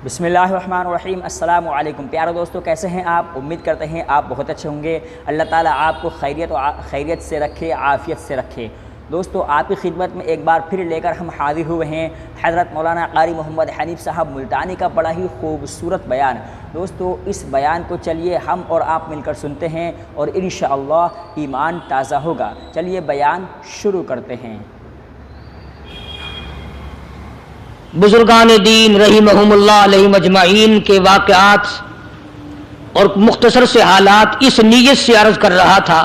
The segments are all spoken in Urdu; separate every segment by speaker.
Speaker 1: بسم اللہ الرحمن الرحیم۔ السلام علیکم پیارے دوستو، کیسے ہیں آپ؟ امید کرتے ہیں آپ بہت اچھے ہوں گے۔ اللہ تعالیٰ آپ کو خیریت سے رکھے، عافیت سے رکھے۔ دوستو، آپ کی خدمت میں ایک بار پھر لے کر ہم حاضر ہوئے ہیں حضرت مولانا قاری محمد حنیف صاحب ملتانی کا بڑا ہی خوبصورت بیان۔ دوستو، اس بیان کو چلیے ہم اور آپ مل کر سنتے ہیں اور انشاءاللہ ایمان تازہ ہوگا۔ چلیے بیان شروع کرتے ہیں۔
Speaker 2: بزرگان دین رحمہم اللہ علیہ مجمعین کے واقعات اور مختصر سے حالات اس نیت سے عرض کر رہا تھا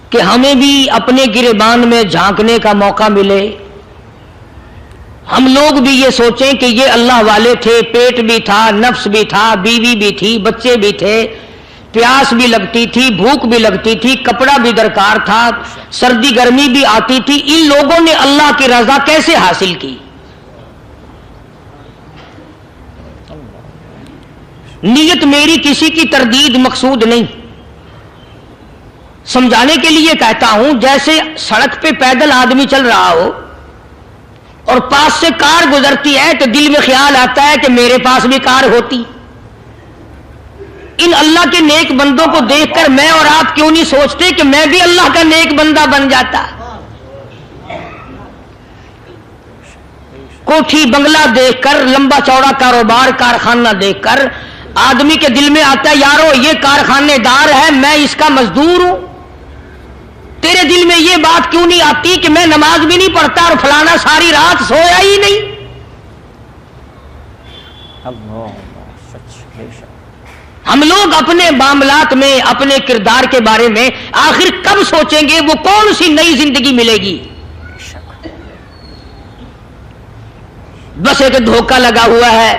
Speaker 2: کہ ہمیں بھی اپنے گریبان میں جھانکنے کا موقع ملے، ہم لوگ بھی یہ سوچیں کہ یہ اللہ والے تھے، پیٹ بھی تھا، نفس بھی تھا، بیوی بھی تھی، بچے بھی تھے، پیاس بھی لگتی تھی، بھوک بھی لگتی تھی، کپڑا بھی درکار تھا، سردی گرمی بھی آتی تھی، ان لوگوں نے اللہ کی رضا کیسے حاصل کی؟ نیت میری کسی کی تردید مقصود نہیں، سمجھانے کے لیے کہتا ہوں جیسے سڑک پہ پیدل آدمی چل رہا ہو اور پاس سے کار گزرتی ہے تو دل میں خیال آتا ہے کہ میرے پاس بھی کار ہوتی۔ ان اللہ کے نیک بندوں کو دیکھ کر میں اور آپ کیوں نہیں سوچتے کہ میں بھی اللہ کا نیک بندہ بن جاتا؟ کوٹھی بنگلہ دیکھ کر، لمبا چوڑا کاروبار کارخانہ دیکھ کر آدمی کے دل میں آتا ہے یارو یہ کارخانے دار ہے، میں اس کا مزدور ہوں۔ تیرے دل میں یہ بات کیوں نہیں آتی کہ میں نماز بھی نہیں پڑھتا اور فلانا ساری رات سویا ہی نہیں؟ ہم لوگ اپنے معاملات میں، اپنے کردار کے بارے میں آخر کب سوچیں گے؟ وہ کون سی نئی زندگی ملے گی؟ بس ایک دھوکہ لگا ہوا ہے،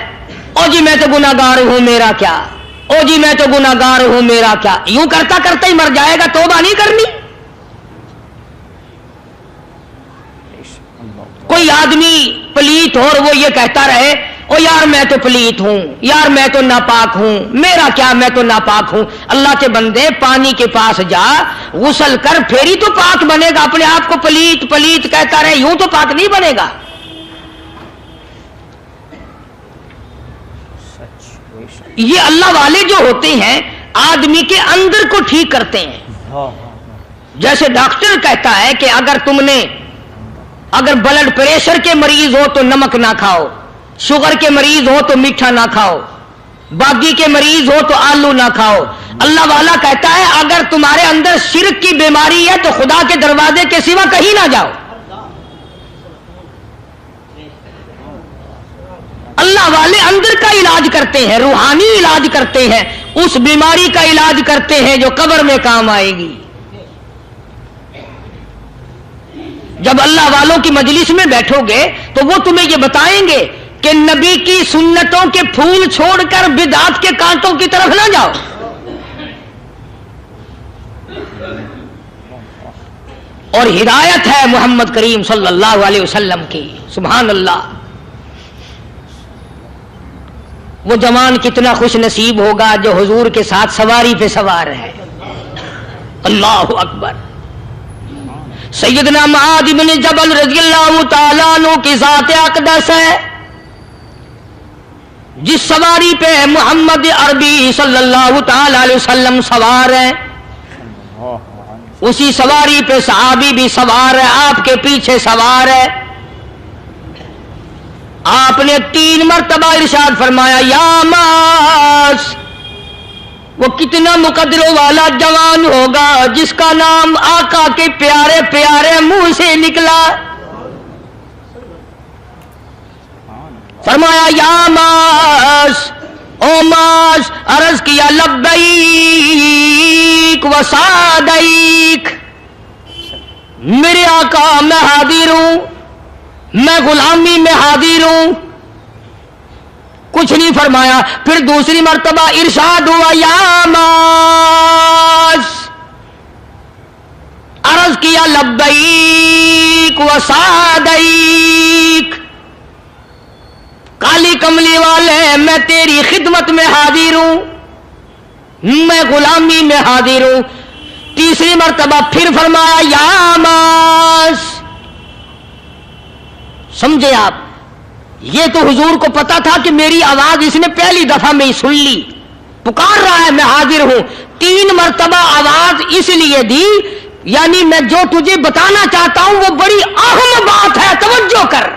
Speaker 2: او جی میں تو گناہگار ہوں میرا کیا، او جی میں تو گناہگار ہوں میرا کیا، یوں کرتا کرتا ہی مر جائے گا، توبہ نہیں کرنی۔ کوئی آدمی پلیت ہو اور وہ یہ کہتا رہے او یار میں تو پلیت ہوں، یار میں تو ناپاک ہوں، میرا کیا میں تو ناپاک ہوں۔ اللہ کے بندے پانی کے پاس جا، غسل کر، پھر ہی تو پاک بنے گا۔ اپنے آپ کو پلیت پلیت کہتا رہے، یوں تو پاک نہیں بنے گا۔ یہ اللہ والے جو ہوتے ہیں آدمی کے اندر کو ٹھیک کرتے ہیں۔ جیسے ڈاکٹر کہتا ہے کہ اگر بلڈ پریشر کے مریض ہو تو نمک نہ کھاؤ، شوگر کے مریض ہو تو میٹھا نہ کھاؤ، باقی کے مریض ہو تو آلو نہ کھاؤ۔ اللہ والا کہتا ہے اگر تمہارے اندر شرک کی بیماری ہے تو خدا کے دروازے کے سوا کہیں نہ جاؤ۔ اللہ والے اندر کا علاج کرتے ہیں، روحانی علاج کرتے ہیں، اس بیماری کا علاج کرتے ہیں جو قبر میں کام آئے گی۔ جب اللہ والوں کی مجلس میں بیٹھو گے تو وہ تمہیں یہ بتائیں گے کہ نبی کی سنتوں کے پھول چھوڑ کر بدعت کے کانٹوں کی طرف نہ جاؤ۔ اور ہدایت ہے محمد کریم صلی اللہ علیہ وسلم کی، سبحان اللہ۔ وہ جوان کتنا خوش نصیب ہوگا جو حضور کے ساتھ سواری پہ سوار ہے۔ اللہ اکبر۔ سیدنا معاذ بن جبل رضی اللہ تعالیٰ عنہ کی ذات اقدس ہے، جس سواری پہ محمد عربی صلی اللہ تعالی علیہ وسلم سوار ہے، اسی سواری پہ صحابی بھی سوار ہے، آپ کے پیچھے سوار ہے۔ آپ نے 3 مرتبہ ارشاد فرمایا یا معاذ، وہ کتنا مقدروں والا جوان ہوگا جس کا نام آقا کے پیارے پیارے منہ سے نکلا۔ فرمایا یا معاذ، او معاذ، عرض کیا لبیک و سعدیک، میرے آقا میں حاضر ہوں، میں غلامی میں حاضر ہوں۔ کچھ نہیں فرمایا، پھر دوسری مرتبہ ارشاد ہوا یا معاذ، عرض کیا لبیک و سعدیک، کالی کملی والے میں تیری خدمت میں حاضر ہوں، میں غلامی میں حاضر ہوں۔ تیسری مرتبہ پھر فرمایا یا معاذ، سمجھے آپ؟ یہ تو حضور کو پتا تھا کہ میری آواز اس نے پہلی دفعہ میں ہی سن لی، پکار رہا ہے میں حاضر ہوں. 3 مرتبہ آواز اس لیے دی، یعنی میں جو تجھے بتانا چاہتا ہوں وہ بڑی اہم بات ہے، توجہ کر،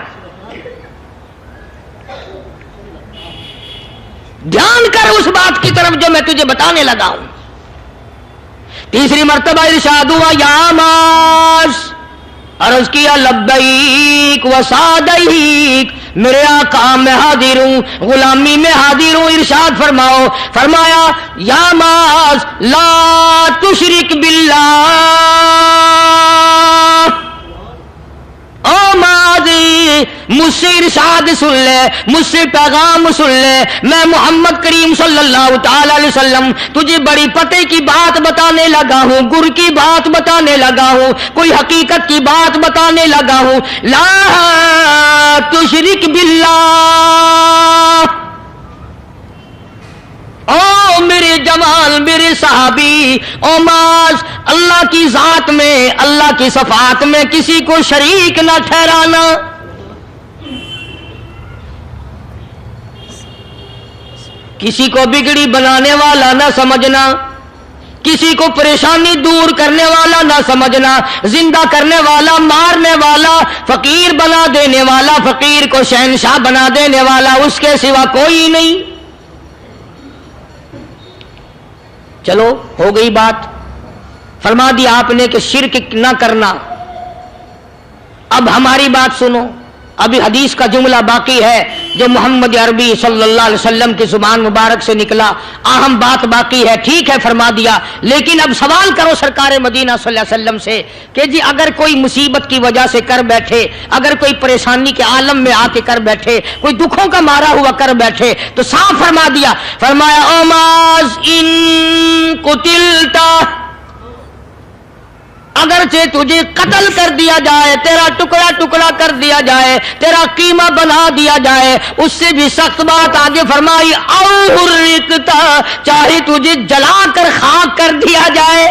Speaker 2: دھیان کر اس بات کی طرف جو میں تجھے بتانے لگا ہوں. تیسری مرتبہ ارشاد ہوا یا معاذ، عرض کیا لبیک و سعدیک، میرے آقا میں حاضر ہوں، غلامی میں حاضر ہوں. ارشاد فرمایا یا معاذ لا تشرک باللہ، او معاذ مجھ سے ارشاد سن لے، مجھ سے پیغام سن لے، میں محمد کریم صلی اللہ تعالی علیہ وسلم تجھے بڑی پتے کی بات بتانے لگا ہوں، گر کی بات بتانے لگا ہوں، کوئی حقیقت کی بات بتانے لگا ہوں. لا تشرک باللہ، او میرے جمال میرے صحابی، او معاذ اللہ کی ذات میں اللہ کی صفات میں کسی کو شریک نہ ٹھہرانا. کسی کو بگڑی بنانے والا نہ سمجھنا، کسی کو پریشانی دور کرنے والا نہ سمجھنا، زندہ کرنے والا، مارنے والا، فقیر بنا دینے والا، فقیر کو شہنشاہ بنا دینے والا اس کے سوا کوئی نہیں. چلو ہو گئی بات، فرما دیا آپ نے کہ شرک نہ کرنا. اب ہماری بات سنو، ابھی حدیث کا جملہ باقی ہے جو محمد عربی صلی اللہ علیہ وسلم کی زبان مبارک سے نکلا، اہم بات باقی ہے. ٹھیک ہے فرما دیا، لیکن اب سوال کرو سرکار مدینہ صلی اللہ علیہ وسلم سے کہ جی اگر کوئی مصیبت کی وجہ سے کر بیٹھے، اگر کوئی پریشانی کے عالم میں آ کے کر بیٹھے، کوئی دکھوں کا مارا ہوا کر بیٹھے، تو صاف فرما دیا، فرمایا او معاذ ان قتلتا، اگرچہ تجھے قتل کر دیا جائے، تیرا ٹکڑا ٹکڑا کر دیا جائے، تیرا قیمہ بنا دیا جائے، اس سے بھی سخت بات آگے فرمائی او حرقتا، چاہے تجھے جلا کر خاک کر دیا جائے،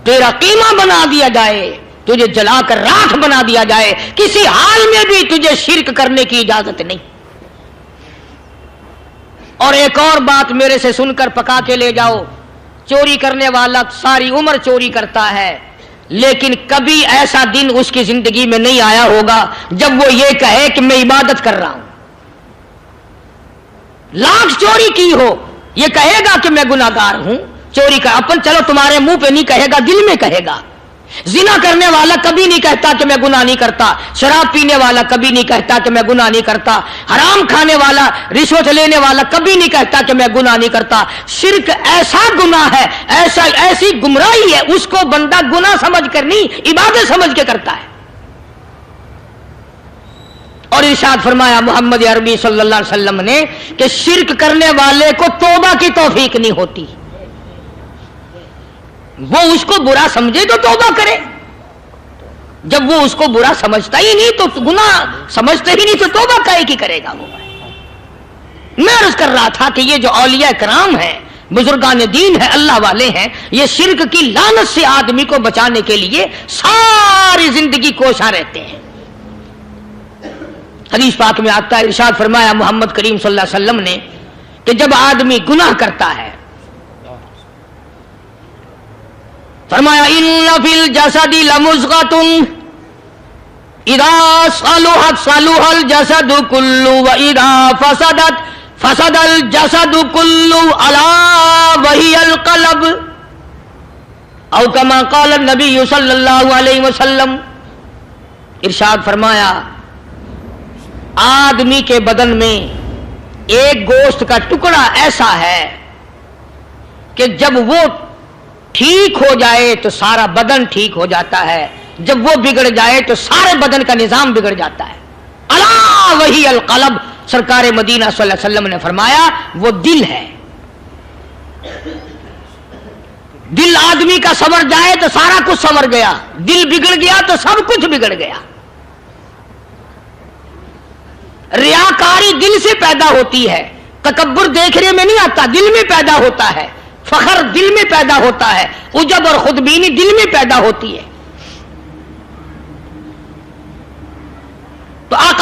Speaker 2: تیرا قیمہ بنا دیا جائے، تجھے جلا کر راکھ بنا دیا جائے، کسی حال میں بھی تجھے شرک کرنے کی اجازت نہیں. اور ایک اور بات میرے سے سن کر پکا کے لے جاؤ، چوری کرنے والا ساری عمر چوری کرتا ہے، لیکن کبھی ایسا دن اس کی زندگی میں نہیں آیا ہوگا جب وہ یہ کہے کہ میں عبادت کر رہا ہوں. لاکھ چوری کی ہو یہ کہے گا کہ میں گناہگار ہوں، چوری کا اپن چلو تمہارے منہ پہ نہیں کہے گا، دل میں کہے گا. زنا کرنے والا کبھی نہیں کہتا کہ میں گناہ نہیں کرتا، شراب پینے والا کبھی نہیں کہتا کہ میں گناہ نہیں کرتا، حرام کھانے والا، رشوت لینے والا کبھی نہیں کہتا کہ میں گناہ نہیں کرتا. شرک ایسا گناہ ہے، ایسی گمراہی ہے، اس کو بندہ گناہ سمجھ کر نہیں عبادت سمجھ کے کرتا ہے. اور ارشاد فرمایا محمد عربی صلی اللہ علیہ وسلم نے کہ شرک کرنے والے کو توبہ کی توفیق نہیں ہوتی. وہ اس کو برا سمجھے تو توبہ کرے، جب وہ اس کو برا سمجھتا ہی نہیں تو گناہ سمجھتے ہی نہیں تو توبہ کائے کی کرے گا وہ. میں عرض کر رہا تھا کہ یہ جو اولیاء کرام ہیں، بزرگان دین ہیں، اللہ والے ہیں، یہ شرک کی لعنت سے آدمی کو بچانے کے لیے ساری زندگی کوشاں رہتے ہیں. حدیث پاک میں آتا ہے، ارشاد فرمایا محمد کریم صلی اللہ علیہ وسلم نے کہ جب آدمی گناہ کرتا ہے، فرمایا ان فی الجسد لمضغۃ اذا صلحت صلح الجسد كله واذا فسدت فسد الجسد كله الا وهي القلب او كما قال النبي صلی اللہ علیہ وسلم. ارشاد فرمایا آدمی کے بدن میں ایک گوشت کا ٹکڑا ایسا ہے کہ جب وہ ٹھیک ہو جائے تو سارا بدن ٹھیک ہو جاتا ہے، جب وہ بگڑ جائے تو سارے بدن کا نظام بگڑ جاتا ہے. الا وہی القلب، سرکار مدینہ صلی اللہ علیہ وسلم نے فرمایا وہ دل ہے. دل آدمی کا سنور جائے تو سارا کچھ سنور گیا، دل بگڑ گیا تو سب کچھ بگڑ گیا. ریاکاری دل سے پیدا ہوتی ہے، تکبر دیکھنے میں نہیں آتا، دل میں پیدا ہوتا ہے. فخر دل میں پیدا ہوتا ہے، عجب اور خودبینی دل میں پیدا ہوتی ہے.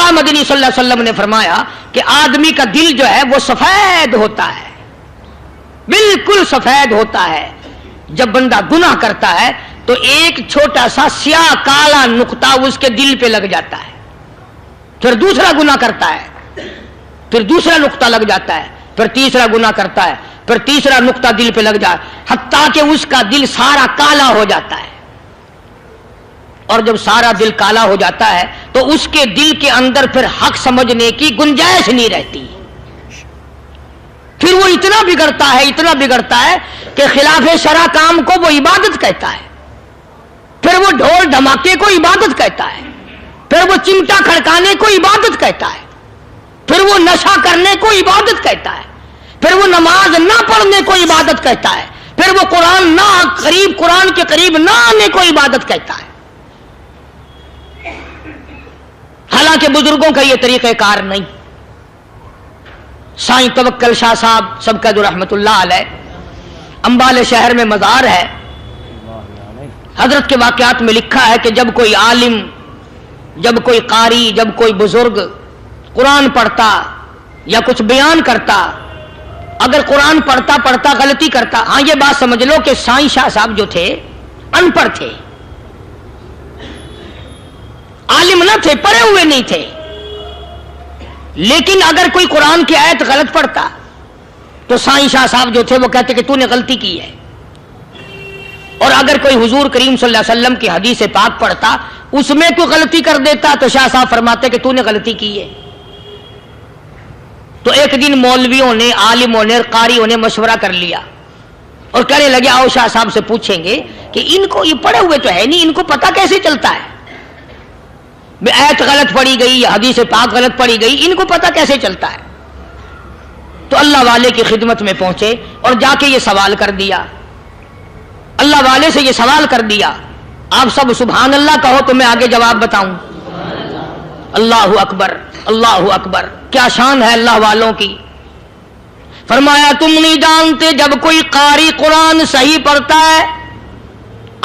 Speaker 2: آقا مدنی صلی اللہ علیہ وسلم نے فرمایا کہ آدمی کا دل جو ہے وہ سفید ہوتا ہے، بالکل سفید ہوتا ہے۔ جب بندہ گناہ کرتا ہے تو ایک چھوٹا سا سیاہ کالا نقطہ اس کے دل پہ لگ جاتا ہے، پھر دوسرا گناہ کرتا ہے، پھر دوسرا نقطہ لگ جاتا ہے، پھر تیسرا گناہ کرتا ہے، پھر تیسرا نقطہ دل پہ لگ جاتا ہے، حتیٰ کہ اس کا دل سارا کالا ہو جاتا ہے۔ اور جب سارا دل کالا ہو جاتا ہے تو اس کے دل کے اندر پھر حق سمجھنے کی گنجائش نہیں رہتی، پھر وہ اتنا بگڑتا ہے کہ خلاف شرع کام کو وہ عبادت کہتا ہے، پھر وہ ڈھول دھماکے کو عبادت کہتا ہے، پھر وہ چمٹا کھڑکانے کو عبادت کہتا ہے، پھر وہ نشہ کرنے کو عبادت کہتا ہے، پھر وہ نماز نہ پڑھنے کو عبادت کہتا ہے، پھر وہ قرآن کے قریب نہ آنے کو عبادت کہتا ہے۔ حالانکہ بزرگوں کا یہ طریقہ کار نہیں۔ سائیں توکل شاہ صاحب سبقت رحمت اللہ علیہ، امبالے شہر میں مزار ہے، حضرت کے واقعات میں لکھا ہے کہ جب کوئی عالم، جب کوئی قاری، جب کوئی بزرگ قرآن پڑھتا یا کچھ بیان کرتا، اگر قرآن پڑھتا غلطی کرتا، ہاں یہ بات سمجھ لو کہ سائیں شاہ صاحب جو تھے ان پڑھ تھے، عالم نہ تھے، پڑھے ہوئے نہیں تھے، لیکن اگر کوئی قرآن کی آیت غلط پڑھتا تو سائیں شاہ صاحب جو تھے وہ کہتے کہ تو نے غلطی کی ہے، اور اگر کوئی حضور کریم صلی اللہ علیہ وسلم کی حدیث پاک پڑھتا اس میں کوئی غلطی کر دیتا تو شاہ صاحب فرماتے کہ تو نے غلطی کی ہے۔ تو ایک دن مولویوں نے، عالموں نے، قاریوں نے مشورہ کر لیا اور کہنے لگے آؤ شاہ صاحب سے پوچھیں گے کہ ان کو، یہ پڑھے ہوئے تو ہے نہیں، ان کو پتہ کیسے چلتا ہے، آیت غلط پڑھی گئی یا حدیث پاک غلط پڑھی گئی، ان کو پتہ کیسے چلتا ہے؟ تو اللہ والے کی خدمت میں پہنچے اور جا کے یہ سوال کر دیا، اللہ والے سے یہ سوال کر دیا۔ آپ سب سبحان اللہ کہو تو میں آگے جواب بتاؤں۔ اللہ اکبر، اللہ اکبر، کیا شان ہے اللہ والوں کی۔ فرمایا تم نہیں جانتے جب کوئی قاری قرآن صحیح پڑھتا ہے،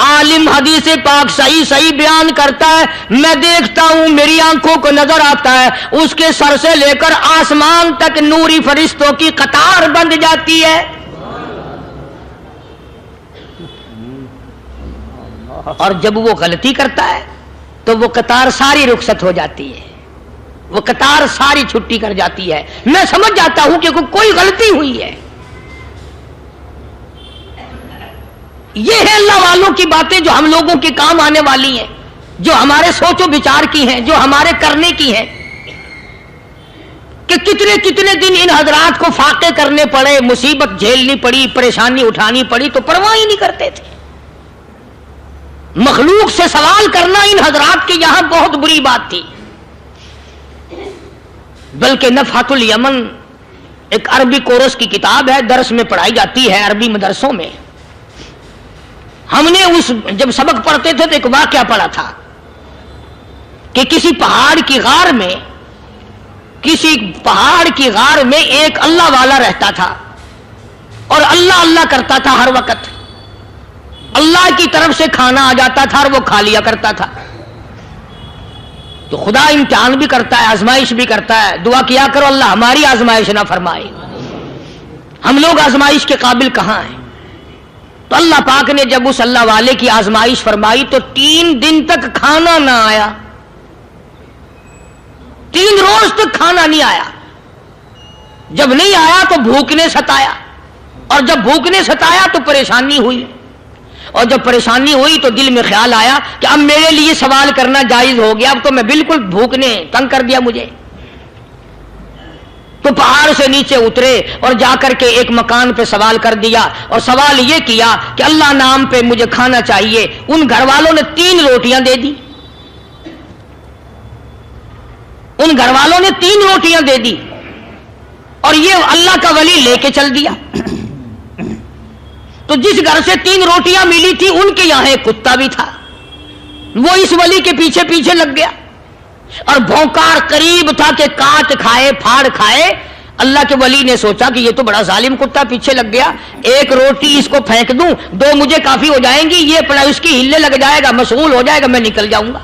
Speaker 2: عالم حدیث پاک صحیح بیان کرتا ہے، میں دیکھتا ہوں، میری آنکھوں کو نظر آتا ہے، اس کے سر سے لے کر آسمان تک نوری فرشتوں کی قطار بند جاتی ہے، اور جب وہ غلطی کرتا ہے تو وہ قطار ساری رخصت ہو جاتی ہے، وہ قطار ساری چھٹی کر جاتی ہے، میں سمجھ جاتا ہوں کہ کوئی غلطی ہوئی ہے۔ یہ ہے اللہ والوں کی باتیں جو ہم لوگوں کے کام آنے والی ہیں، جو ہمارے سوچ و بچار کی ہیں، جو ہمارے کرنے کی ہیں، کہ کتنے دن ان حضرات کو فاقے کرنے پڑے، مصیبت جھیلنی پڑی، پریشانی اٹھانی پڑی تو پرواہ ہی نہیں کرتے تھے۔ مخلوق سے سوال کرنا ان حضرات کے یہاں بہت بری بات تھی، بلکہ نفحۃ الیمن ایک عربی کورس کی کتاب ہے، درس میں پڑھائی جاتی ہے عربی مدرسوں میں۔ ہم نے جب سبق پڑھتے تھے تو ایک واقعہ پڑھا تھا کہ کسی پہاڑ کی غار میں ایک اللہ والا رہتا تھا اور اللہ کرتا تھا، ہر وقت اللہ کی طرف سے کھانا آ جاتا تھا اور وہ کھا لیا کرتا تھا۔ تو خدا امتحان بھی کرتا ہے، آزمائش بھی کرتا ہے، دعا کیا کرو اللہ ہماری آزمائش نہ فرمائے، ہم لوگ آزمائش کے قابل کہاں ہیں۔ تو اللہ پاک نے جب اس اللہ والے کی آزمائش فرمائی تو 3 دن تک کھانا نہ آیا، 3 روز تک کھانا نہیں آیا۔ جب نہیں آیا تو بھوک نے ستایا، اور جب بھوک نے ستایا تو پریشانی ہوئی، اور جب پریشانی ہوئی تو دل میں خیال آیا کہ اب میرے لیے سوال کرنا جائز ہو گیا، اب تو میں بالکل بھوک نے تنگ کر دیا مجھے۔ تو پہاڑ سے نیچے اترے اور جا کر کے ایک مکان پہ سوال کر دیا، اور سوال یہ کیا کہ اللہ نام پہ مجھے کھانا چاہیے۔ ان گھر والوں نے 3 روٹیاں دے دی، ان گھر والوں نے 3 روٹیاں دے دی، اور یہ اللہ کا ولی لے کے چل دیا۔ تو جس گھر سے 3 روٹیاں ملی تھی ان کے یہاں ایک کتا بھی تھا، وہ اس ولی کے پیچھے پیچھے لگ گیا اور بھونکار قریب تھا کہ کاٹ کھائے، پھاڑ کھائے۔ اللہ کے ولی نے سوچا کہ یہ تو بڑا ظالم کتا پیچھے لگ گیا، 1 روٹی اس کو پھینک دوں، 2 مجھے کافی ہو جائیں گی، یہ پڑا اس کی ہلنے لگ جائے گا، مشغول ہو جائے گا، میں نکل جاؤں گا۔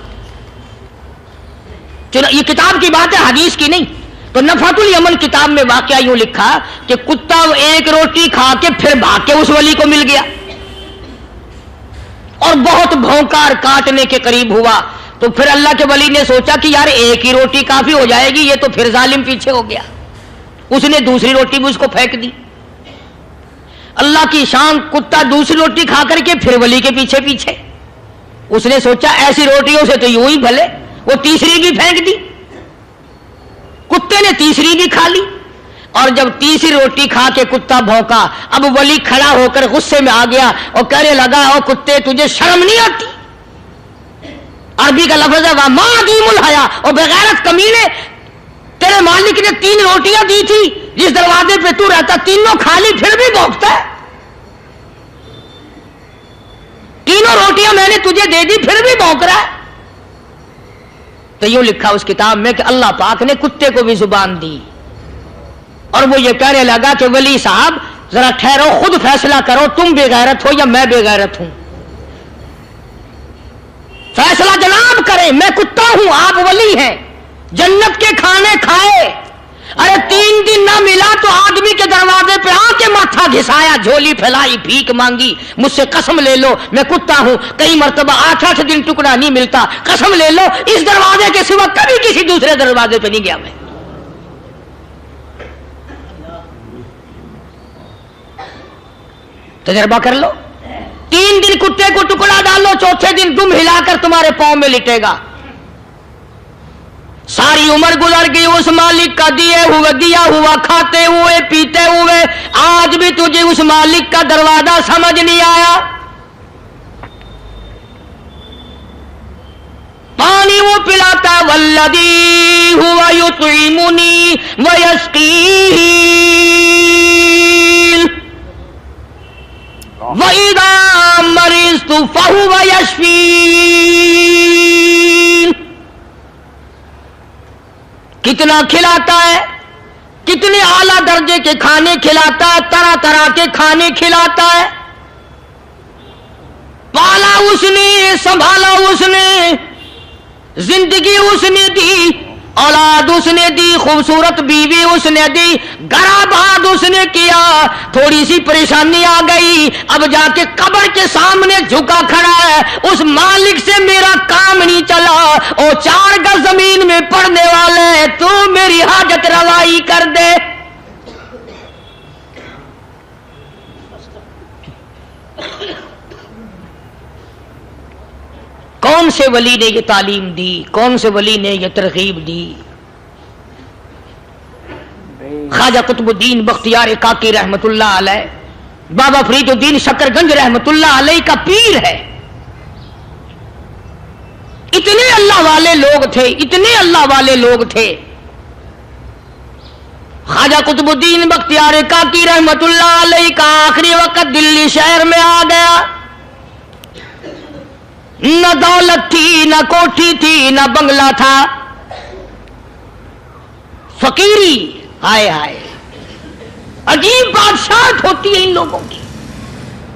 Speaker 2: یہ کتاب کی بات ہے، حدیث کی نہیں. تو نفحۃ الیمن کتاب میں واقعہ یوں لکھا کہ کتا ایک روٹی کھا کے پھر بھاگ کے اس ولی کو مل گیا اور بہت بھونکار کاٹنے کے قریب ہوا. تو پھر اللہ کے ولی نے سوچا کہ یار ایک ہی روٹی کافی ہو جائے گی، یہ تو پھر ظالم پیچھے ہو گیا. اس نے دوسری روٹی بھی اس کو پھینک دی. اللہ کی شان، کتا دوسری روٹی کھا کر کے پھر ولی کے پیچھے پیچھے. اس نے سوچا ایسی روٹیوں سے تو یوں ہی بھلے، وہ تیسری بھی پھینک دی. کتے نے تیسری بھی کھا لی اور جب تیسری روٹی کھا کے کتا بھونکا، اب ولی کھڑا ہو کر غصے میں آ گیا اور کہنے لگا او کتے تجھے شرم نہیں آتی؟ عربی کا لفظ ہے ما عدیم الحیا، اور بغیرت کمینے، تیرے مالک نے 3 روٹیاں دی تھی جس دروازے پہ تو رہتا، تینوں کھا لی پھر بھی بھونکتا ہے. تینوں روٹیاں میں نے تجھے دے دی پھر بھی بھونک رہا ہے. تو یوں لکھا اس کتاب میں کہ اللہ پاک نے کتے کو بھی زبان دی اور وہ یہ کہنے لگا کہ ولی صاحب ذرا ٹھہرو، خود فیصلہ کرو، تم بے غیرت ہو یا میں بے غیرت ہوں. فیصلہ جناب کریں، میں کتا ہوں، آپ ولی ہیں. جنت کے کھانے کھائے، ارے 3 دن نہ ملا تو آدمی کے دروازے پہ آ کے ماتھا گھسایا، جھولی پھیلائی، بھیک مانگی، مجھ سے قسم لے لو میں کتا ہوں. کئی مرتبہ 8 دن ٹکڑا نہیں ملتا، قسم لے لو اس دروازے کے سوا کبھی کسی دوسرے دروازے پہ نہیں گیا میں. تجربہ کر لو. 3 دن کتے کو ٹکڑا ڈالو، چوتھے دن دم ہلا کر تمہارے پاؤں میں لٹے گا. ساری عمر گزر گئی اس مالک کا دیا ہوا کھاتے ہوئے پیتے ہوئے، آج بھی تجھے اس مالک کا دروازہ سمجھ نہیں آیا. پانی وہ پلاتا والذی ہوا یطعمنی ویسقین وَإِذَا مَرِضْتُ فَهُوَ يَشْفِينِ. کتنا کھلاتا ہے، کتنے اعلیٰ درجے کے کھانے کھلاتا ہے، طرح طرح کے کھانے کھلاتا ہے. پالا اس نے، سنبھالا اس نے، زندگی اس نے دی، اولاد اس نے دی، خوبصورت بیوی اس نے دی، گھر آباد اس نے کیا. تھوڑی سی پریشانی آ گئی، اب جا کے قبر کے سامنے جھکا کھڑا ہے، اس مالک سے میرا کام نہیں چلا، اور 4 گز زمین میں پڑنے والے، تو میری حاجت روائی کر دے. کون سے ولی نے یہ تعلیم دی، کون سے ولی نے یہ ترغیب دی؟ خواجہ قطب الدین بختیار کاکی رحمت اللہ علیہ، بابا فرید الدین شکر گنج رحمت اللہ علیہ کا پیر ہے. اتنے اللہ والے لوگ تھے، اتنے اللہ والے لوگ تھے. خواجہ قطب الدین بختیار کاکی رحمت اللہ علیہ کا آخری وقت دلی شہر میں آ گیا. نہ دولت تھی، نہ کوٹھی تھی، نہ بنگلہ تھا، فقیری. ہائے ہائے، عجیب بادشاہت ہوتی ہے ان لوگوں کی.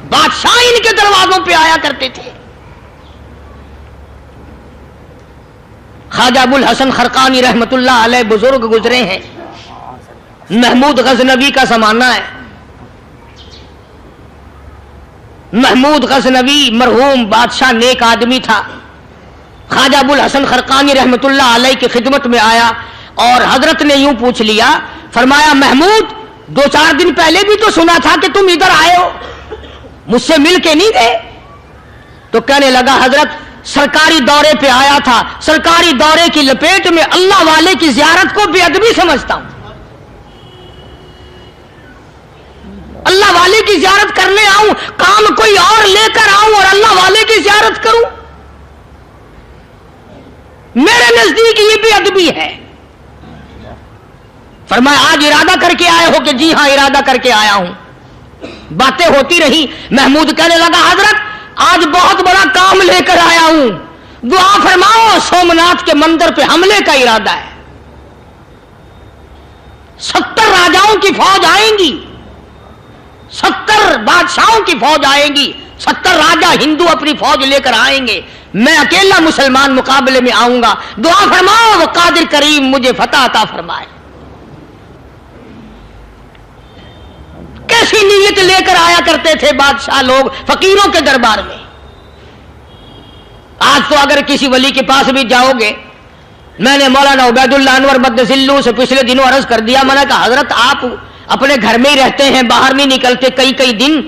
Speaker 2: بادشاہ ان کے دروازوں پہ آیا کرتے تھے. خواجہ ابو الحسن خرقانی رحمت اللہ علیہ بزرگ گزرے ہیں. محمود غزنوی کا زمانہ ہے. محمود غزنوی مرحوم بادشاہ نیک آدمی تھا. خواجہ ابو الحسن خرقانی رحمت اللہ علیہ کی خدمت میں آیا اور حضرت نے یوں پوچھ لیا، فرمایا محمود 2-4 دن پہلے بھی تو سنا تھا کہ تم ادھر آئے ہو، مجھ سے مل کے نہیں گئے؟ تو کہنے لگا حضرت سرکاری دورے پہ آیا تھا، سرکاری دورے کی لپیٹ میں اللہ والے کی زیارت کو بے ادبی سمجھتا ہوں. اللہ والے کی زیارت کرنے آؤں، کام کوئی اور لے کر آؤں اور اللہ والے کی زیارت کروں؟ میرے نزدیک یہ بے ادبی ہے. فرمایا آج ارادہ کر کے آئے ہو؟ کہ جی ہاں ارادہ کر کے آیا ہوں. باتیں ہوتی رہی. محمود کہنے لگا حضرت آج بہت بڑا کام لے کر آیا ہوں، دعا فرماؤ. سومناتھ کے مندر پہ حملے کا ارادہ ہے. 70 راجاؤں کی فوج آئیں گی، 70 بادشاہوں کی فوج آئیں گی، 70 راجا ہندو اپنی فوج لے کر آئیں گے. میں اکیلا مسلمان مقابلے میں آؤں گا، دعا فرماؤ وہ قادر کریم مجھے فتح عطا فرمائے۔ کیسی نیت لے کر آیا کرتے تھے بادشاہ لوگ فقیروں کے دربار میں۔ آج تو اگر کسی ولی کے پاس بھی جاؤ گے، میں نے مولانا عبید اللہ انور مدذلو سے پچھلے دنوں عرض کر دیا، میں نے کہا حضرت آپ اپنے گھر میں ہی رہتے ہیں، باہر نہیں نکلتے، کئی دن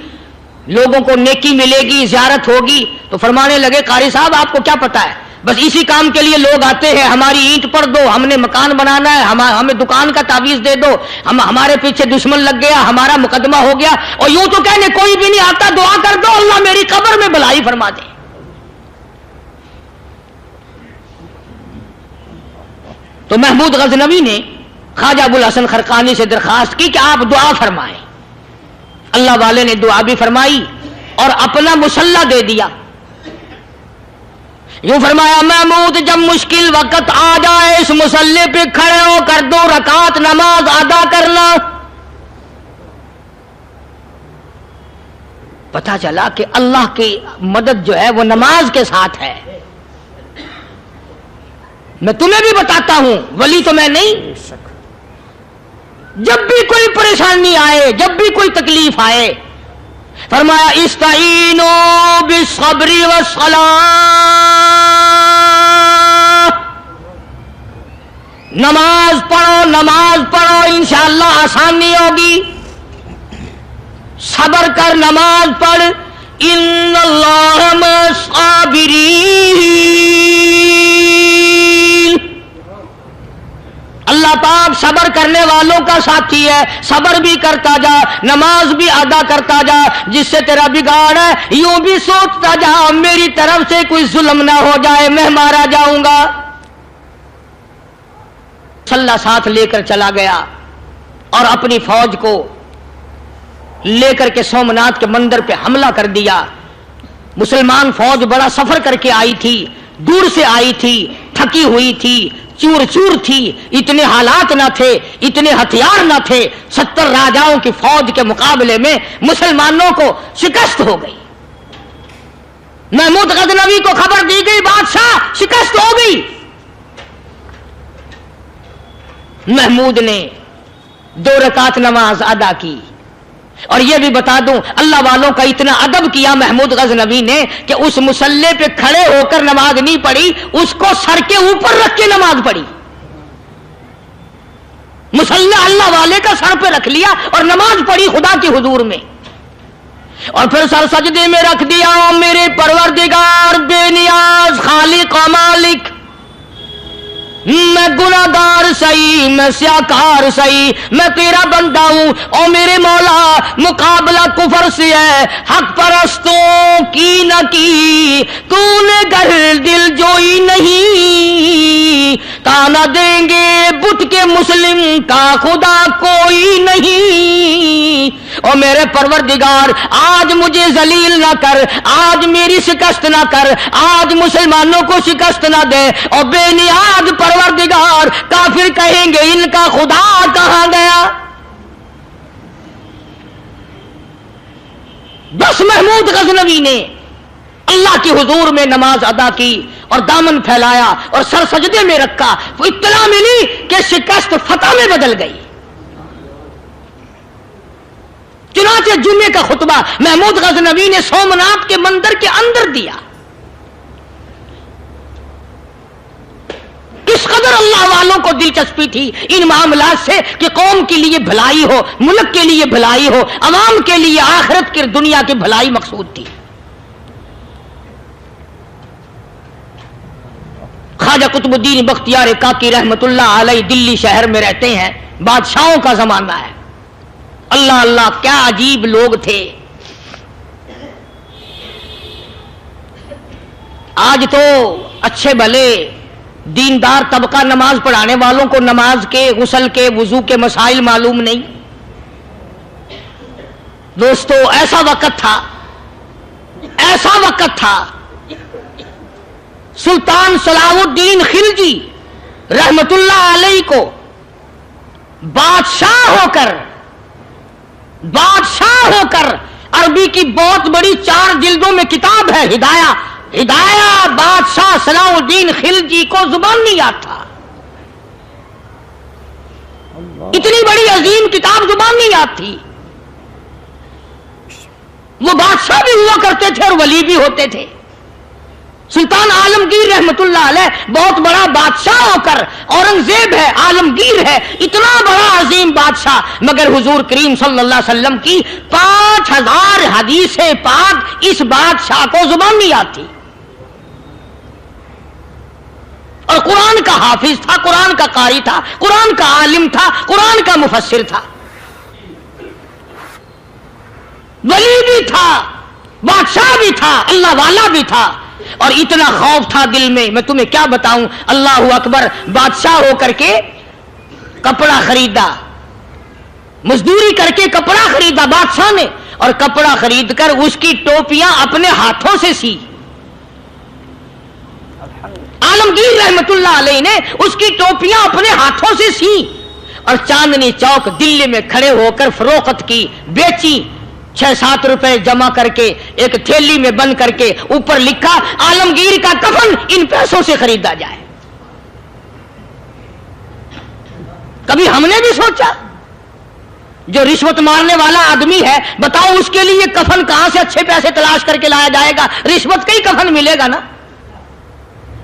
Speaker 2: لوگوں کو نیکی ملے گی، زیارت ہوگی، تو فرمانے لگے قاری صاحب آپ کو کیا پتا ہے، بس اسی کام کے لیے لوگ آتے ہیں، ہماری اینٹ پڑ دو، ہم نے مکان بنانا ہے، ہمیں دکان کا تعویذ دے دو، ہمارے پیچھے دشمن لگ گیا، ہمارا مقدمہ ہو گیا، اور یوں تو کہنے کوئی بھی نہیں آتا، دعا کر دو اللہ میری قبر میں بھلائی فرما دے۔ تو محمود غزنوی نے خواجہ ابوالحسن خرقانی سے درخواست کی کہ آپ دعا فرمائیں۔ اللہ والے نے دعا بھی فرمائی اور اپنا مسلح دے دیا۔ یوں فرمایا محمود جب مشکل وقت آ جائے اس مسلح پہ کھڑے ہو کر 2 رکعت نماز ادا کرنا۔ پتہ چلا کہ اللہ کی مدد جو ہے وہ نماز کے ساتھ ہے۔ میں تمہیں بھی بتاتا ہوں، ولی تو میں نہیں، جب بھی کوئی پریشانی آئے، جب بھی کوئی تکلیف آئے، فرمایا استعینوا بالصبر والصلاۃ، نماز پڑھو انشاءاللہ آسانی ہوگی، صبر کر نماز پڑھ، ان اللہ مع الصابرین، اللہ پاک صبر کرنے والوں کا ساتھی ہے، صبر بھی کرتا جا، نماز بھی ادا کرتا جا، جس سے تیرا بگاڑ ہے یوں بھی سوچتا جا میری طرف سے کوئی ظلم نہ ہو جائے، میں مارا جاؤں گا۔ مسلح ساتھ لے کر چلا گیا اور اپنی فوج کو لے کر کے سومناتھ کے مندر پہ حملہ کر دیا۔ مسلمان فوج بڑا سفر کر کے آئی تھی، دور سے آئی تھی، تھکی ہوئی تھی، چور چور تھی، اتنے حالات نہ تھے، اتنے ہتھیار نہ تھے، 70 راجاؤں کی فوج کے مقابلے میں مسلمانوں کو شکست ہو گئی۔ محمود غزنوی کو خبر دی گئی بادشاہ شکست ہو گئی۔ محمود نے 2 رکعت نماز ادا کی، اور یہ بھی بتا دوں اللہ والوں کا اتنا ادب کیا محمود غزنوی نے کہ اس مسلح پہ کھڑے ہو کر نماز نہیں پڑھی، اس کو سر کے اوپر رکھ کے نماز پڑھی۔ مسلح اللہ والے کا سر پہ رکھ لیا اور نماز پڑھی خدا کے حضور میں، اور پھر سر سجدے میں رکھ دیا۔ میرے پروردگار بے نیاز خالق و مالک، میں گناہگار سہی، میں سیاکار سہی، میں تیرا بندہ ہوں، اور میرے مولا مقابلہ کفر سے ہے، حق پرستوں کی نہ کی تو نے گر دل جوئی نہیں، تانا دیں گے بت کے مسلم کا خدا کوئی نہیں۔ اور میرے پروردگار آج مجھے ذلیل نہ کر، آج میری شکست نہ کر، آج مسلمانوں کو شکست نہ دے، اور بے نیاز پروردگار کافر کہیں گے ان کا خدا کہاں گیا۔ بس محمود غزنوی نے اللہ کے حضور میں نماز ادا کی اور دامن پھیلایا اور سر سجدے میں رکھا، وہ اطلاع ملی کہ شکست فتح میں بدل گئی۔ چنانچہ جمعے کا خطبہ محمود غزنوی نے سومناتھ کے مندر کے اندر دیا۔ اس قدر اللہ والوں کو دلچسپی تھی ان معاملات سے کہ قوم کے لیے بھلائی ہو، ملک کے لیے بھلائی ہو، عوام کے لیے آخرت کی دنیا کی بھلائی مقصود تھی۔ خواجہ قطب الدین بختیار کاکی رحمت اللہ علیہ دلی شہر میں رہتے ہیں، بادشاہوں کا زمانہ ہے۔ اللہ اللہ کیا عجیب لوگ تھے۔ آج تو اچھے بھلے دیندار طبقہ نماز پڑھانے والوں کو نماز کے، غسل کے، وضو کے مسائل معلوم نہیں۔ دوستو ایسا وقت تھا سلطان صلاح الدین خلجی رحمت اللہ علیہ کو بادشاہ ہو کر عربی کی بہت بڑی 4 جلدوں میں کتاب ہے ہدایہ، ہدایہ بادشاہ صلاح الدین خلجی کو زبان نہیں یاد تھا. اتنی بڑی عظیم کتاب زبان نہیں یاد تھی. وہ بادشاہ بھی ہوا کرتے تھے اور ولی بھی ہوتے تھے. سلطان عالمگیر رحمت اللہ علیہ بہت بڑا بادشاہ ہو کر، اورنگزیب ہے، عالمگیر ہے، اتنا بڑا عظیم بادشاہ، مگر حضور کریم صلی اللہ علیہ وسلم کی 5000 حدیث پاک اس بادشاہ کو زبان نہیں آتی. اور قرآن کا حافظ تھا، قرآن کا قاری تھا، قرآن کا عالم تھا، قرآن کا مفسر تھا، ولی بھی تھا، بادشاہ بھی تھا، اللہ والا بھی تھا. اور اتنا خوف تھا دل میں تمہیں کیا بتاؤں. اللہ اکبر. بادشاہ ہو کر کے کپڑا خریدا، مزدوری کر کے کپڑا خریدا بادشاہ نے، اور کپڑا خرید کر اس کی ٹوپیاں اپنے ہاتھوں سے سی. عالمگیر رحمت اللہ علیہ نے اس کی ٹوپیاں اپنے ہاتھوں سے سی اور چاندنی چوک دلی میں کھڑے ہو کر فروخت کی، بیچی. 6-7 روپے جمع کر کے ایک تھیلی میں بند کر کے اوپر لکھا عالمگیر کا کفن ان پیسوں سے خریدا جائے. کبھی ہم نے بھی سوچا جو رشوت مارنے والا آدمی ہے، بتاؤ اس کے لیے کفن کہاں سے اچھے پیسے تلاش کر کے لایا جائے گا؟ رشوت کا ہی کفن ملے گا نا.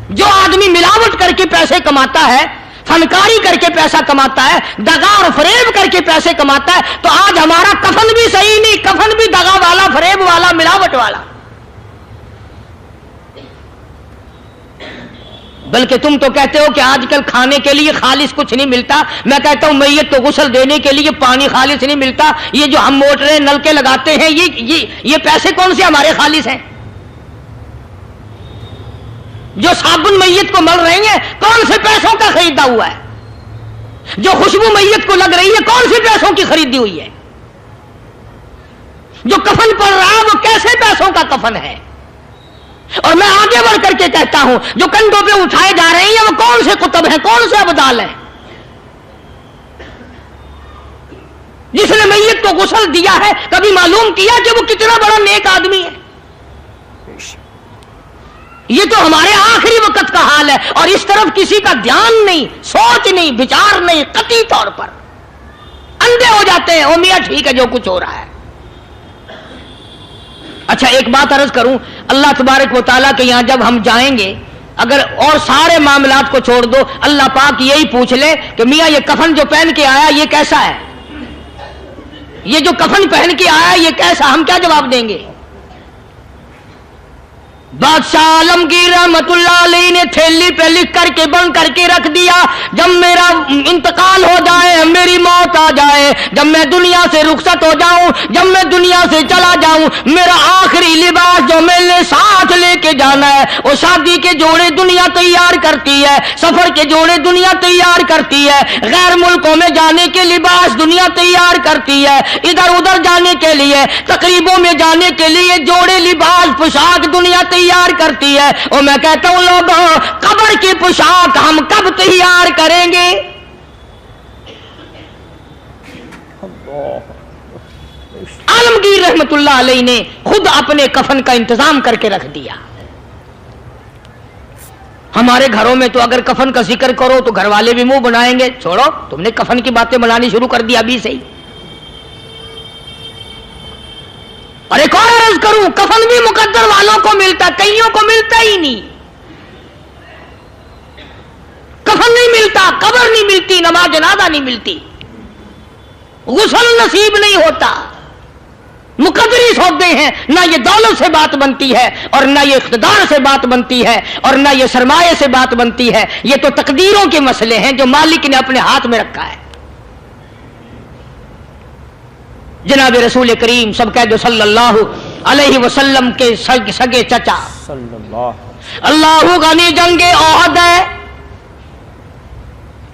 Speaker 2: جو آدمی ملاوٹ کر کے پیسے کماتا ہے، فنکاری کر کے پیسہ کماتا ہے، دغا اور فریب کر کے پیسے کماتا ہے، تو آج ہمارا کفن بھی صحیح نہیں، کفن بھی دغا والا، فریب والا، ملاوٹ والا. بلکہ تم تو کہتے ہو کہ آج کل کھانے کے لیے خالص کچھ نہیں ملتا. میں کہتا ہوں میت کو غسل دینے کے لیے پانی خالص نہیں ملتا. یہ جو ہم موٹریں نل کے لگاتے ہیں، یہ پیسے کون سے ہمارے خالص ہیں؟ جو صابن میت کو مل رہی ہے کون سے پیسوں کا خریدا ہوا ہے؟ جو خوشبو میت کو لگ رہی ہے کون سے پیسوں کی خریدی ہوئی ہے؟ جو کفن پڑ رہا ہے وہ کیسے پیسوں کا کفن ہے؟ اور میں آگے بڑھ کر کے کہتا ہوں جو کندھوں پہ اٹھائے جا رہے ہیں وہ کون سے کتب ہیں، کون سے ابدال ہیں؟ جس نے میت کو غسل دیا ہے کبھی معلوم کیا کہ وہ کتنا بڑا نیک آدمی ہے؟ یہ تو ہمارے آخری وقت کا حال ہے اور اس طرف کسی کا دھیان نہیں، سوچ نہیں، بچار نہیں. قطعی طور پر اندھے ہو جاتے ہیں. او میاں ٹھیک ہے جو کچھ ہو رہا ہے. اچھا ایک بات عرض کروں، اللہ تبارک و تعالیٰ کے یہاں جب ہم جائیں گے، اگر اور سارے معاملات کو چھوڑ دو، اللہ پاک یہی پوچھ لے کہ میاں یہ کفن جو پہن کے آیا یہ کیسا ہے؟ یہ جو کفن پہن کے آیا یہ کیسا؟ ہم کیا جواب دیں گے؟ بادشاہ عالمگیر رحمت اللہ علیہ نے تھیلی پہ لکھ کر کے بند کر کے رکھ دیا، جب میرا انتقال ہو جائے، میری موت آ جائے، جب میں دنیا سے رخصت ہو جاؤں، جب میں دنیا سے چلا جاؤں، میرا آخری لباس جو میں نے ساتھ لے کے جانا ہے، وہ شادی کے جوڑے دنیا تیار کرتی ہے، سفر کے جوڑے دنیا تیار کرتی ہے، غیر ملکوں میں جانے کے لباس دنیا تیار کرتی ہے، ادھر ادھر جانے کے لیے، تقریبوں میں جانے کے لیے جوڑے لباس پوشاک دنیا تیار کرتی ہے. اور میں کہتا ہوں لوگوں، قبر کی پوشاک ہم کب تیار کریں گے؟ عالمگیر رحمت اللہ علیہ نے خود اپنے کفن کا انتظام کر کے رکھ دیا. ہمارے گھروں میں تو اگر کفن کا ذکر کرو تو گھر والے بھی منہ بنائیں گے، چھوڑو تم نے کفن کی باتیں بنانی شروع کر دی ابھی سے ہی. اور ایک اور عرض کروں، کفن بھی مقدر والوں کو ملتا، کئیوں کو ملتا ہی نہیں. کفن نہیں ملتا، قبر نہیں ملتی، نماز جنازہ نہیں ملتی، غسل نصیب نہیں ہوتا. مقدری سودے ہیں، نہ یہ دولت سے بات بنتی ہے اور نہ یہ اقتدار سے بات بنتی ہے اور نہ یہ سرمایہ سے بات بنتی ہے. یہ تو تقدیروں کے مسئلے ہیں جو مالک نے اپنے ہاتھ میں رکھا ہے. جناب رسول کریم سب کہہ دو صلی اللہ علیہ وسلم کے سگے چچا اللہ غنی جنگ احد ہے،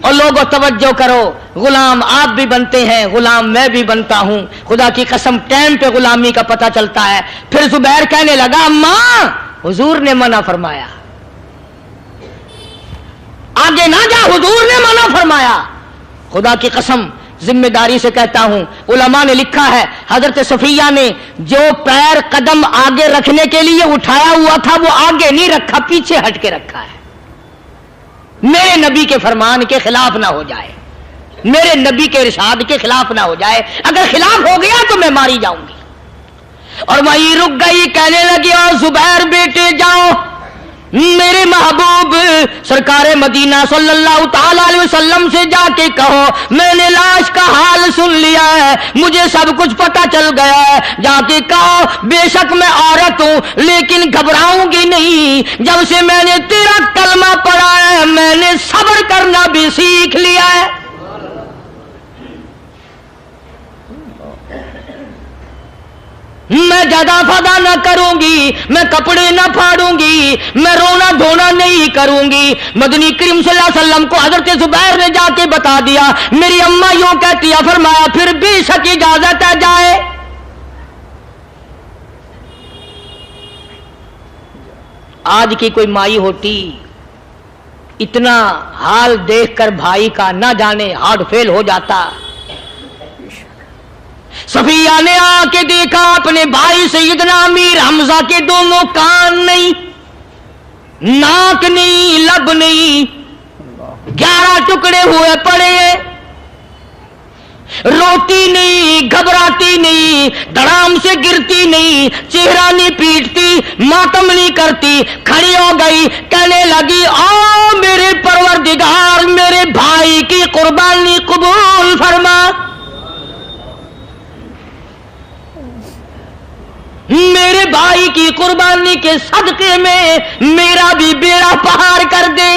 Speaker 2: اور لوگوں توجہ کرو، غلام آپ بھی بنتے ہیں، غلام میں بھی بنتا ہوں، خدا کی قسم ٹائم پہ غلامی کا پتہ چلتا ہے۔ پھر زبیر کہنے لگا اماں حضور نے منع فرمایا، آگے نہ جا، حضور نے منع فرمایا۔ خدا کی قسم ذمہ داری سے کہتا ہوں، علماء نے لکھا ہے حضرت صفیہ نے جو پیر قدم آگے رکھنے کے لیے اٹھایا ہوا تھا وہ آگے نہیں رکھا، پیچھے ہٹ کے رکھا ہے، میرے نبی کے فرمان کے خلاف نہ ہو جائے، میرے نبی کے ارشاد کے خلاف نہ ہو جائے، اگر خلاف ہو گیا تو میں ماری جاؤں گی۔ اور وہیں رک گئی، کہنے لگی اور زبیر بیٹے جاؤ، میرے محبوب سرکار مدینہ صلی اللہ تعالی علیہ وسلم سے جا کے کہو میں نے لاش کا حال سن لیا ہے، مجھے سب کچھ پتہ چل گیا ہے، جا کے کہو بے شک میں عورت ہوں لیکن گھبراؤں گی نہیں، جب سے میں نے تیرا کلمہ پڑھا ہے میں نے صبر کرنا بھی سیکھ لیا ہے۔ میں جدا فدا نہ کروں گی، میں کپڑے نہ پھاڑوں گی، میں رونا دھونا نہیں کروں گی۔ مدنی کریم صلی اللہ علیہ وسلم کو حضرت زبیر نے جا کے بتا دیا، میری اماں یوں کہتی ہے، فرمایا پھر بے شک اجازت ہے جائے۔ آج کی کوئی مائی ہوتی اتنا حال دیکھ کر بھائی کا نہ جانے ہارٹ فیل ہو جاتا۔ صفیہ نے آ کے دیکھا اپنے بھائی سیدنا امیر حمزہ کے دونوں کان نہیں، ناک نہیں، لب نہیں، 11 ٹکڑے ہوئے پڑے، روتی نہیں، گھبراتی نہیں، دھڑام سے گرتی نہیں، چہرہ نہیں پیٹتی، ماتم نہیں کرتی، کھڑی ہو گئی، کہنے لگی او میرے پروردگار میرے بھائی کی قربانی قبول فرما، میرے بھائی کی قربانی کے صدقے میں میرا بھی بیڑا پہاڑ کر دے۔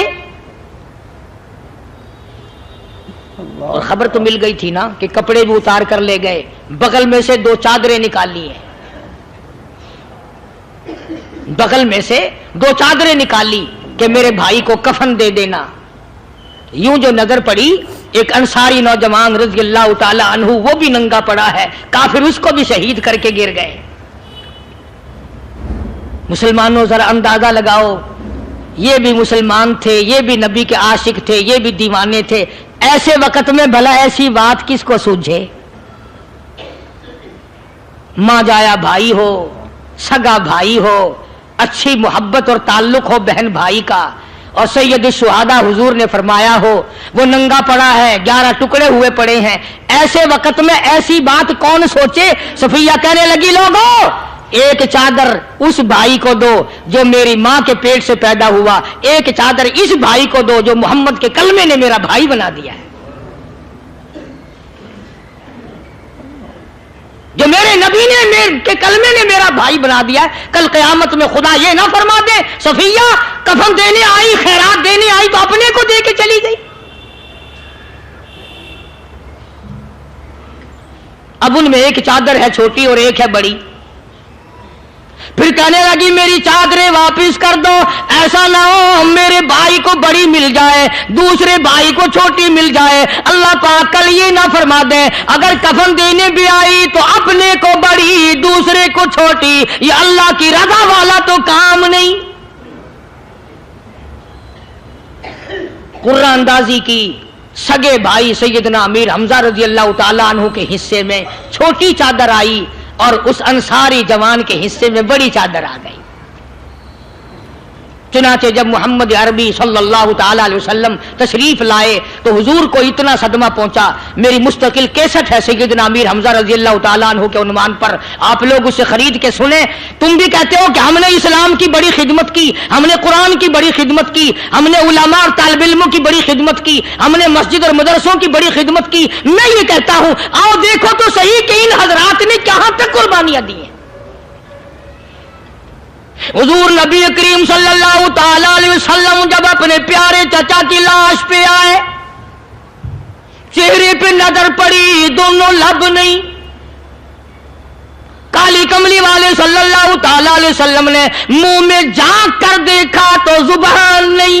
Speaker 2: اور خبر تو مل گئی تھی نا کہ کپڑے بھی اتار کر لے گئے، بغل میں سے 2 چادریں نکالی ہیں، بغل میں سے 2 چادریں نکالی کہ میرے بھائی کو کفن دے دینا۔ یوں جو نظر پڑی ایک انصاری نوجوان رضی اللہ تعالی عنہ، وہ بھی ننگا پڑا ہے، کافر اس کو بھی شہید کر کے گر گئے۔ مسلمانوں ذرا اندازہ لگاؤ، یہ بھی مسلمان تھے، یہ بھی نبی کے عاشق تھے، یہ بھی دیوانے تھے، ایسے وقت میں بھلا ایسی بات کس کو سوجھے؟ ماں جایا بھائی ہو، سگا بھائی ہو، اچھی محبت اور تعلق ہو بہن بھائی کا، اور سید الشہداء حضور نے فرمایا ہو وہ ننگا پڑا ہے، 11 ٹکڑے ہوئے پڑے ہیں، ایسے وقت میں ایسی بات کون سوچے؟ صفیہ کہنے لگی لوگوں ایک چادر اس بھائی کو دو جو میری ماں کے پیٹ سے پیدا ہوا، ایک چادر اس بھائی کو دو جو محمد کے کلمے نے میرا بھائی بنا دیا ہے، جو میرے نبی نے میرے کے کلمے نے میرا بھائی بنا دیا ہے۔ کل قیامت میں خدا یہ نہ فرما دے صفیہ کفن دینے آئی، خیرات دینے آئی تو اپنے کو دے کے چلی گئی۔ اب ان میں ایک چادر ہے چھوٹی اور ایک ہے بڑی، پھر کہنے لگی میری چادریں واپس کر دو، ایسا نہ ہو میرے بھائی کو بڑی مل جائے دوسرے بھائی کو چھوٹی مل جائے، اللہ پاک کل یہ نہ فرما دے اگر کفن دینے بھی آئی تو اپنے کو بڑی دوسرے کو چھوٹی، یہ اللہ کی رضا والا تو کام نہیں۔ قرہ اندازی کی، سگے بھائی سیدنا امیر حمزہ رضی اللہ تعالیٰ عنہ کے حصے میں چھوٹی چادر آئی اور اس انصاری جوان کے حصے میں بڑی چادر آ گئی۔ چنانچہ جب محمد عربی صلی اللہ تعالی علیہ وسلم تشریف لائے تو حضور کو اتنا صدمہ پہنچا، میری مستقل کیسٹ ہے سیدنا امیر حمزہ رضی اللہ تعالیٰ عنہ کے عنوان پر، آپ لوگ اسے خرید کے سنیں۔ تم بھی کہتے ہو کہ ہم نے اسلام کی بڑی خدمت کی، ہم نے قرآن کی بڑی خدمت کی، ہم نے علماء اور طالب علموں کی بڑی خدمت کی، ہم نے مسجد اور مدرسوں کی بڑی خدمت کی۔ میں یہ کہتا ہوں آؤ دیکھو تو صحیح کہ ان حضرات نے کہاں تک قربانیاں دی ہیں۔ حضور نبی کریم صلی اللہ تعالی علیہ وسلم جب اپنے پیارے چچا کی لاش پہ آئے، چہرے پہ نظر پڑی دونوں لب نہیں، کالی کملی والے صلی اللہ تعالی علیہ وسلم نے منہ میں جھانک کر دیکھا تو زبان نہیں،